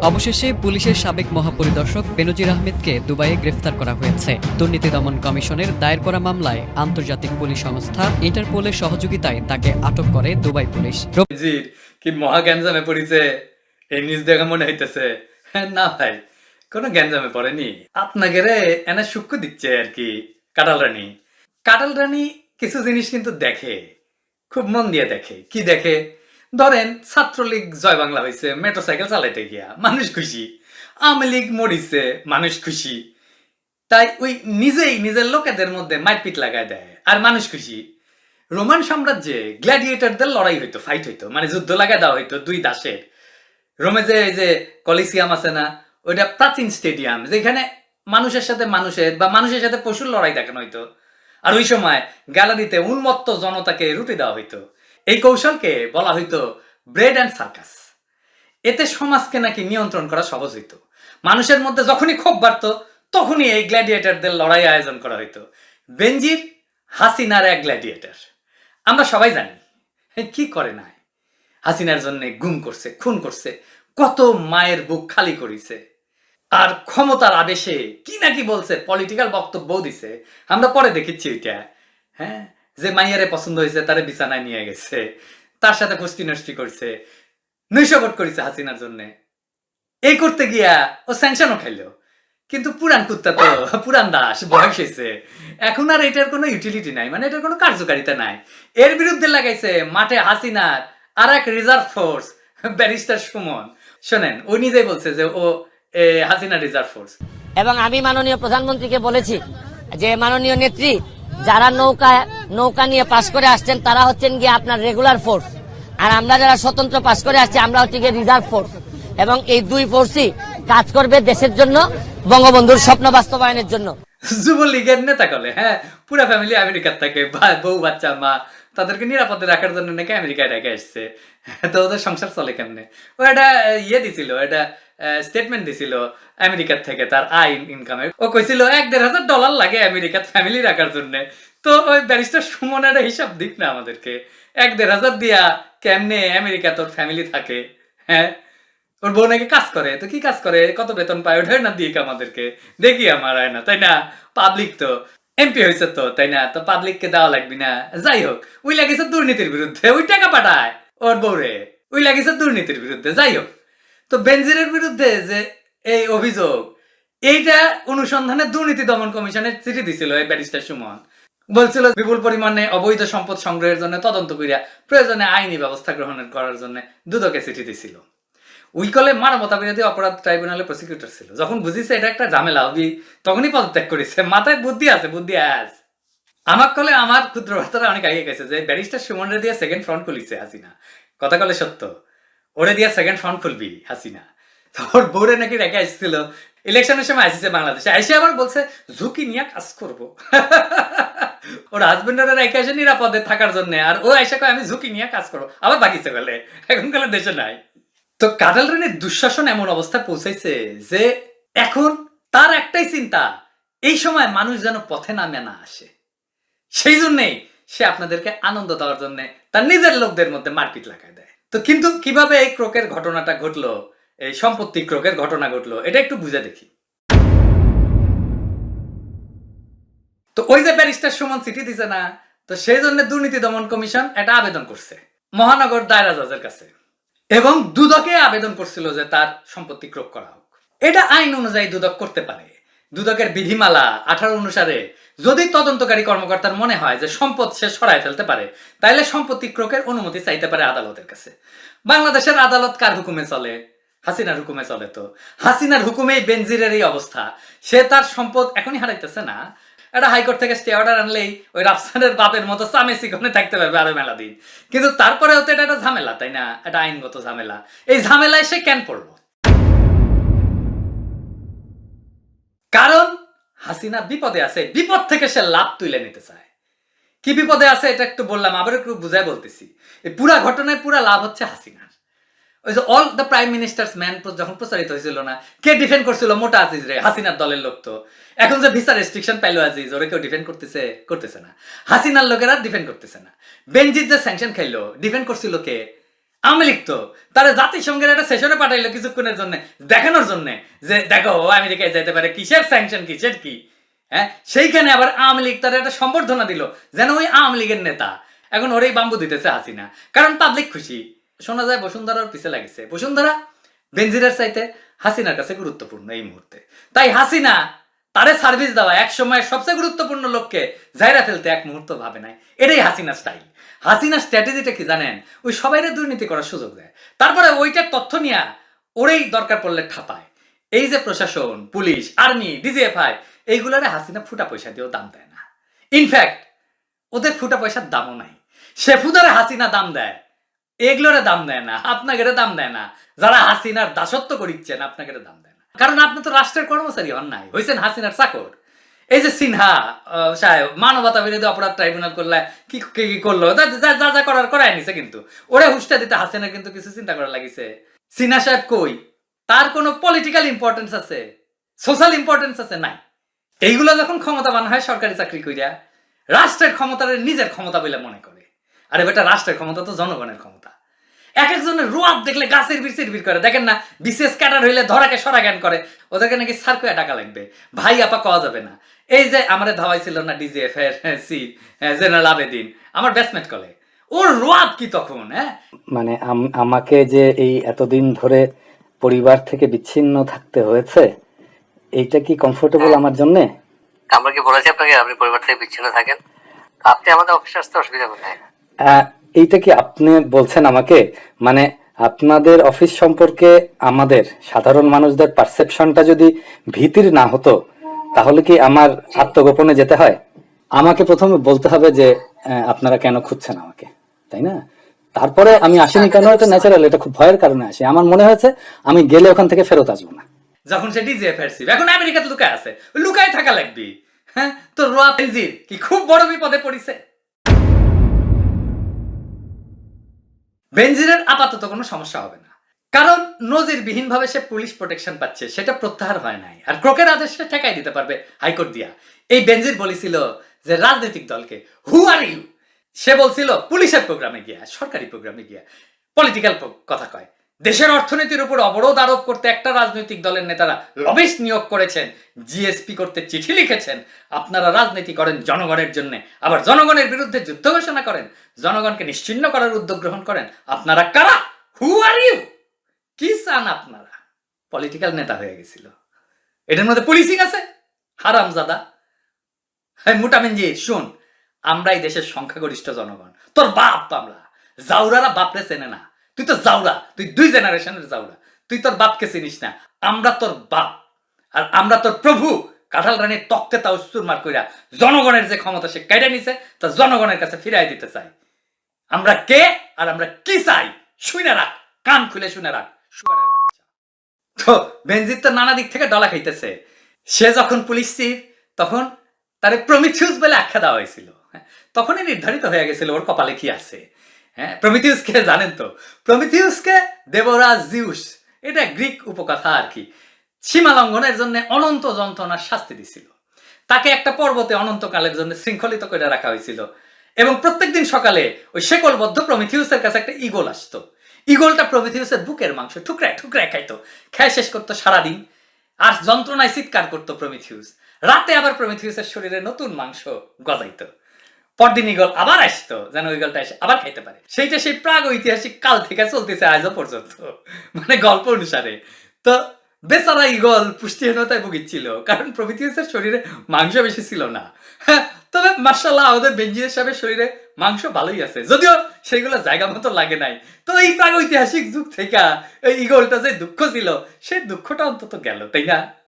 অবশেষে পুলিশের সাবেক মহাপরিদর্শক বেনজির আহমেদকে দুবাইয়ে গ্রেফতার করা হয়েছে। দুর্নীতি দমন কমিশনের দায়ের করা মামলায় আন্তর্জাতিক পুলিশ সংস্থা ইন্টারপোলের সহযোগিতায় তাকে আটক করে দুবাই পুলিশ। বেনজির কি মহা গ্যাঞ্জামে পড়েছে, এই নিউজ দেখা মনে হইতেছে। না ভাই, কোনো গ্যাঞ্জামে পড়েনি। আপনাকে রে এনে সূক্ষ্ম দিচ্ছে আর কি। কাটাল রানী কিছু জিনিস কিন্তু দেখে, খুব মন দিয়ে দেখে। কি দেখে? ধরেন ছাত্রলীগ জয় বাংলা হয়েছে, মোটরসাইকেল চালাইতে গিয়া মানুষ খুশি। আওয়ামী লীগ মরিছে, মানুষ খুশি। তাই ওই নিজেই নিজের লোকেদের মধ্যে মারপিট লাগায় দেয় আর মানুষ খুশি। রোমান সাম্রাজ্যে গ্ল্যাডিয়েটরদের লড়াই হইতো, ফাইট হইতো, মানে যুদ্ধ লাগায় দেওয়া হইতো দুই দাসের। রোমে যে কলিসিয়াম আছে না, ওইটা প্রাচীন স্টেডিয়াম, যেখানে মানুষের সাথে মানুষের সাথে পশুর লড়াই দেখানো হইতো। আর ওই সময় গ্যালারিতে উন্মত্ত জনতাকে রুটি দেওয়া হইতো। এই কৌশলকে বলা হইতো ব্রেড অ্যান্ড সার্কাস। এতে সমাজকে নাকি নিয়ন্ত্রণ করা সহজ হইতো। মানুষের মধ্যে যখনই ক্ষোভ বাড়তো তখনই এই গ্ল্যাডিয়েটরদের লড়াই আয়োজন করা হইতো। বেনজির হাসিনার এক গ্ল্যাডিয়েটর। আমরা সবাই জানি কি করে নাই। হাসিনার জন্য গুম করছে, খুন করছে, কত মায়ের বুক খালি করেছে। আর ক্ষমতার আবেশে কি নাকি বলছে, পলিটিক্যাল বক্তব্য দিছে। আমরা পরে দেখেছি ওইটা। হ্যাঁ, যে মাইয়ারে পছন্দ হয়েছে তারে বিছানায় নিয়ে গেছে, তার সাথে পুষ্টি নষ্টি করছে, নৈশভোট করেছে হাসিনার জন্য। এই করতে গিয়া ও স্যাংশনও খাইলো। কিন্তু পুরান কুত্তা তো পুরান দাস, বয়স হয়েছে, এখন আর এটার কোনো ইউটিলিটি নাই, মানে এটার কোনো কার্যকারিতা নাই। এর বিরুদ্ধে লাগাইছে মাঠে হাসিনার আর এক রিজার্ভ ফোর্স, ব্যারিস্টার সুমন। শোনেন, ও নিজেই বলছে যে ও হাসিনা রিজার্ভ ফোর্স। এবং আমি মাননীয় প্রধানমন্ত্রীকে বলেছি যে মাননীয় নেত্রী, যারা নৌকা নিয়ে পাশ করে আসছেন তারা হচ্ছেন গিয়ে আপনার রেগুলার ফোর্স, আর আমরা যারা স্বতন্ত্র পাশ করে আসছি আমরা হচ্ছে গিয়ে রিজার্ভ ফোর্স। এবং এই দুই ফোর্সই কাজ করবে দেশের জন্য, বঙ্গবন্ধুর স্বপ্ন বাস্তবায়নের জন্য। যুবলীগের নেতা কলে, হ্যাঁ, পুরা ফ্যামিলি আমেরিকার থাকে, বউ বাচ্চা মা, তাদেরকে নিরাপদে রাখার জন্য নাকি আমেরিকায় রেখে আসছে। তো ওদের সংসার চলে কেমনে? ও একটা দিছিল, একটা স্টেটমেন্ট দিছিল আমেরিকার থেকে তার আয় ইনকামের। ও কইছিল $1,500 লাগে আমেরিকার ফ্যামিলি রাখার জন্য। তো ওই ব্যারিস্টার সুমন একটা হিসাব দিক না আমাদেরকে, 1,500 দিয়া কেমনে আমেরিকা তোর ফ্যামিলি থাকে? হ্যাঁ, ওর বউ নাকি কাজ করে, তো কি কাজ করে, কত বেতন পায়, ওঠায় না দিক আমাদেরকে, দেখি আমার হয় না, তাই না? পাবলিক তো এমপি হয়েছে তো, তাই না? তো পাবলিককে দেওয়া লাগবি না? যাই হোক, ওই লাগিয়েছে দুর্নীতির বিরুদ্ধে, ওই টাকা পাঠায় ওর বউরে, ওই লাগিয়েছে দুর্নীতির বিরুদ্ধে। যাই হোক, তো বেনজিরের বিরুদ্ধে যে এই অভিযোগ, এইটা অনুসন্ধানে দুর্নীতি দমন কমিশনের চিঠি দিছিল এই ব্যারিস্টার সুমন। বলছিল বিপুল পরিমাণে অবৈধ সম্পদ সংগ্রহের জন্য তদন্ত করিয়া প্রয়োজনে আইনি ব্যবস্থা গ্রহণ করার জন্য দুদকে চিঠি দিছিল। উইকলে মানবতা বিরোধী অপরাধ ট্রাইব্যুনালে প্রসিকিউটর ছিল। যখন বুঝিছে এটা একটা ঝামেলা হবে, তখনই পদত্যাগ করেছে। মাথায় বুদ্ধি আছে, বুদ্ধি আস। আমার কলে আমার ক্ষুদ্র বার্তারা অনেক আগে গেছে যে ব্যারিস্টার সুমনরে দিয়ে সেকেন্ড ফ্রন্ট খুলিছে হাসিনা। কথা কলে সত্য, ওরে দিয়ে সেকেন্ড ফ্রন্ট খুলবি হাসিনা। তোর বউরে নাকি রেখে আসছিল, ইলেকশনের সময় আসিছে বাংলাদেশে, এসে আবার বলছে ঝুঁকি নিয়ে কাজ করবো। ওর হাজবেন্ডের রেখে আসে নিরাপদে থাকার জন্য, আর ও এসে কয় আমি ঝুঁকি নিয়ে কাজ করবো। আবার বাকিছে বলে এখন কালে দেশে নাই। তো কাটাল রানীর দুঃশাসন এমন অবস্থা পৌঁছাইছে যে এখন তার একটাই চিন্তা, এই সময় মানুষ যেন পথে নামে না আসে। সেই জন্যেই সে আপনাদেরকে আনন্দ দেওয়ার জন্য তার নিজের লোকদের মধ্যে মারপিট লাগায় দেয়। তো কিন্তু কিভাবে এই ক্রোকের ঘটনাটা ঘটলো, এই সম্পত্তি ক্রোকের ঘটনা ঘটলো, এটা একটু বুঝে দেখি। তো ওই যে ব্যারিস্টার সুমন চিঠি দিছে না, তো সেই জন্য দুর্নীতি দমন কমিশন একটা আবেদন করছে মহানগর দায়রা জজের কাছে, এবং দুদকে আবেদন করছিল যে তার সম্পত্তি ক্রোক করা হোক। এটা আইন অনুযায়ী দুদক করতে পারে। দুদকের বিধিমালা 18 অনুসারে যদি তদন্তকারী কর্মকর্তার মনে হয় যে সম্পদ সে সরায় ফেলতে পারে, তাহলে সম্পত্তি ক্রোকের অনুমতি চাইতে পারে আদালতের কাছে। বাংলাদেশের আদালত কার হুকুমে চলে? হাসিনার হুকুমে চলে। তো হাসিনার হুকুমেই বেনজিরের এই অবস্থা। সে তার সম্পদ এখনই হারাইতেছে না, একটা হাইকোর্ট থেকে স্টে অর্ডার আনলেই ওই রাফসানের বাপের মতো চামে চিকনে থাকতে পারবে আরো মেলা দিন। কিন্তু তারপরেও তো এটা একটা ঝামেলা, তাই না? একটা আইনগত ঝামেলা। এই ঝামেলায় সে কেন পড়লো? কারণ হাসিনা বিপদে আছে, বিপদ থেকে সে লাভ তুলে নিতে চায়। কি বিপদে আছে এটা একটু বললাম, আবার একটু বুঝাই বলতেছি। এই পুরা ঘটনায় পুরা লাভ হচ্ছে হাসিনার। ওই যে all the prime ministers man যখন প্রচারিত হয়েছিল না, কে ডিফেন্ড করছিল? মোটা আজিজ রে, হাসিনার দলের লোক। তো এখন যে ভিসা রেস্ট্রিকশন পাইলো আজিজ, ওরে কেউ ডিফেন্ড করতেছে না। হাসিনার লোকেরা ডিফেন্ড করতেছে না। বেনজির যে স্যাংশন খাইলো, ডিফেন্ড করছিল কে? আওয়ামী লীগ তো তারা জাতিসংঘের একটা সেশনে পাঠাইলো কিছুক্ষণের জন্য, দেখানোর জন্য যে দেখো ও আমেরিকায় যেতে পারে, কিসের স্যাংশন কিসের কি। হ্যাঁ, সেইখানে আবার আওয়ামী লীগ তার একটা সম্বর্ধনা দিল যেন ওই আওয়ামী লীগের নেতা। এখন ওরেই বাম্বু দিতেছে হাসিনা, কারণ পাবলিক খুশি। শোনা যায় বসুন্ধরার পিছে লাগিছে। বসুন্ধরা বেনজিরের চাইতে হাসিনার কাছে গুরুত্বপূর্ণ এই মুহূর্তে। তাই হাসিনা তারে সার্ভিস দেওয়া এক সময় সবচেয়ে গুরুত্বপূর্ণ লোককে জায়রা ফেলতে এক মুহূর্ত ভাবে নাই। এটাই হাসিনা স্টাইল। হাসিনার স্ট্র্যাটেজিটা কি জানেন? ওই সবাইরে দুর্নীতি করার সুযোগ দেয়, তারপরে ওইটার তথ্য নিয়ে ওরেই দরকার পড়লে ঠাপায়। এই যে প্রশাসন, পুলিশ, আর্মি, ডিজিএফআই, এইগুলোরে হাসিনা ফুটা পয়সা দিয়েও দাম দেয় না। ইনফ্যাক্ট ওদের ফুটা পয়সার দামও নাই। সে ফুটারে হাসিনা দাম দেয়, এগুলোরে দাম দেয় না, আপনাকে দাম দেয় না। যারা হাসিনার দাসত্ব করিচ্ছেন আপনাকে দাম দেয় না, কারণ আপনি তো রাষ্ট্রের কর্মচারী হন নাই, হয়েছেন হাসিনার চাকর। এই যে সিনহা সাহেব মানবতা বিরোধী অপরাধ ট্রাইব্যুনাল করলে কি কি করলো, যা যা করার করাই নিছে, কিন্তু ওরা হুঁশটা দিতে হাসিনার কিন্তু কিছু চিন্তা করা লাগিছে। সিনহা সাহেব কই? তার কোনো পলিটিক্যাল ইম্পর্টেন্স আছে, সোশ্যাল ইম্পর্টেন্স আছে? নাই। এইগুলো যখন ক্ষমতাবান হয় সরকারি চাকরি কইরা, রাষ্ট্রের ক্ষমতার নিজের ক্ষমতা বলে মনে করে। আরে বেটা, রাষ্ট্রের ক্ষমতা তো জনগণের ক্ষমতা। এক একজনের রুয়াব দেখলে গাছের বিড় করে, দেখেন না বিশেষ ক্যাডার হইলে ধরাকে সরা জ্ঞান করে, ওদেরকে নাকি সার্কুয়া টাকা লাগবে। ভাই আপা কওয়া যাবে না। এই যে আমারে ধাওয়াইছিল না ডিজিএফ এর জেনারেল আবেদিন, আমার ব্যাটসম্যান কলে, ওর রুয়াব কি তখন। হ্যাঁ, মানে আমাকে যে এই এতদিন ধরে পরিবার থেকে বিচ্ছিন্ন থাকতে হয়েছে, এইটা কি কমফোর্টেবল আমার জন্য? আমরা কি বলেছি আপনাকে আপনি পরিবার থেকে বিচ্ছিন্ন থাকেন? আপনি আমাদের অফিসে আসতে অসুবিধা কোথায়? এইটা কি আপনি বলছেন আমাকে? মানে আপনাদের অফিস সম্পর্কে আমাদের সাধারণ মানুষদের পারসেপশনটা যদি ভীতির না হতো, তাহলে কি আমার আত্মগোপনে যেতে হয়? আমাকে প্রথমে বলতে হবে যে আপনারা কেন খুঁজছেন আমাকে, তাই না? তারপরে আমি আসিনি কেন, এটা ন্যাচারাল, এটা খুব ভয়ের কারণে আসি। আমার মনে হয়েছে আমি গেলে ওখান থেকে ফেরত আসবো না। যখন সে ডিজিএফ এর চিফ, এখন আমেরিকাতে লুকায় আছে, লুকায় থাকা লাগবে। হ্যাঁ, তো রুয়াব বেনজির কি খুব বড় বিপদে পড়েছে? বেনজিরের আপাতত কোনো সমস্যা হবে না, কারণ নজিরবিহীন ভাবে সে পুলিশ প্রোটেকশন পাচ্ছে, সেটা প্রত্যাহার হয় নাই। আর ক্রোকের আদেশ সে ঠেকাই দিতে পারবে হাইকোর্ট দিয়া। এই বেনজির বলেছিল যে রাজনৈতিক দলকে হু আর ইউ, সে বলছিল পুলিশের প্রোগ্রামে গিয়া, সরকারি প্রোগ্রামে গিয়া পলিটিক্যাল কথা কয়। দেশের অর্থনীতির উপর অবরোধ আরোপ করতে একটা রাজনৈতিক দলের নেতারা লবিস্ট নিয়োগ করেছেন, জিএসপি করতে চিঠি লিখেছেন, আপনারা রাজনীতি করেন জনগণের জন্য, আবার জনগণের বিরুদ্ধে যুদ্ধ ঘোষণা করেন, জনগণকে নিশ্চিহ্ন করার উদ্যোগ গ্রহণ করেন। আপনারা কারা? হু আর ইউ? কি চান আপনারা? পলিটিক্যাল নেতা হয়ে গেছিল। এটার মধ্যে পুলিশিং আছে? হারামজাদা। হ্যাঁ মোটামেনজি, শুন, আমরা এই দেশের সংখ্যাগরিষ্ঠ জনগণ, তোর বাপ আমরা জাউরারা বাপরে চেনে না। তুই তো জাউরা, তুই 2 জেনারেশনের জাউরা, তুই তোর বাপকে চিনিস না। আমরা তোর বাপ, আর আমরা তোর প্রভু। কাঁঠাল রানীর তক্তে তা উস্তুরমার কইরা জনগণের যে ক্ষমতা সে কেটে নিছে, তা জনগণের কাছে ফিরাই দিতে চাই। আমরা কে আর আমরা কি চাই শুনে রাখ, কান খুলে শুনে রাখ, শুয়ারের বাচ্চা। তো বেনজির তো নানা দিক থেকে ডলা খাইতেছে। সে যখন পুলিশ চিফ, তখন তারে প্রমিথিউস বলে আখ্যা দেওয়া হয়েছিল। তখনই নির্ধারিত হয়ে গেছিল ওর কপালে কি আছে। হ্যাঁ, প্রমিথিউসকে জানেন তো? প্রমিথিউসকে দেবরাজ জিউস, এটা গ্রিক উপকথা আর কি, সীমা লঙ্ঘনের জন্য অনন্ত যন্ত্রণার শাস্তি দিছিল। তাকে একটা পর্বতে অনন্তকালের জন্য শৃঙ্খলিত করে রাখা হয়েছিল, এবং প্রত্যেকদিন সকালে ওই শেকলবদ্ধ প্রমিথিউসের কাছে একটা ঈগল আসতো। ঈগলটা প্রমিথিউসের বুকের মাংস ঠুকরায় ঠুকরায় খাইতো, খেয়ে শেষ করতো সারাদিন, আর যন্ত্রণায় চিৎকার করতো প্রমিথিউস। রাতে আবার প্রমিথিউসের শরীরে নতুন মাংস গজাইতো। পরদিন ঈগল আবার আসতো, যেন ঈগলটা এসে আবার খাইতে পারে। সেইটা সেই প্রাগ ঐতিহাসিক কাল থেকে চলতেছে আজও পর্যন্ত, মানে গল্প অনুসারে। তো বেচারা ঈগল পুষ্টিহীনতায় ভুগিচ্ছিল, কারণ প্রমিথিউসের শরীরে মাংস বেশি ছিল না। হ্যাঁ, তবে মাশাআল্লাহ আমাদের বেনজির সাহেবের শরীরে মাংস ভালোই আছে, যদিও সেইগুলো জায়গা মতো লাগে নাই। তো এই প্রাগ ঐতিহাসিক যুগ থেকে এই ঈগলটা যে দুঃখ ছিল, সেই দুঃখটা অন্তত গেল, তাই না?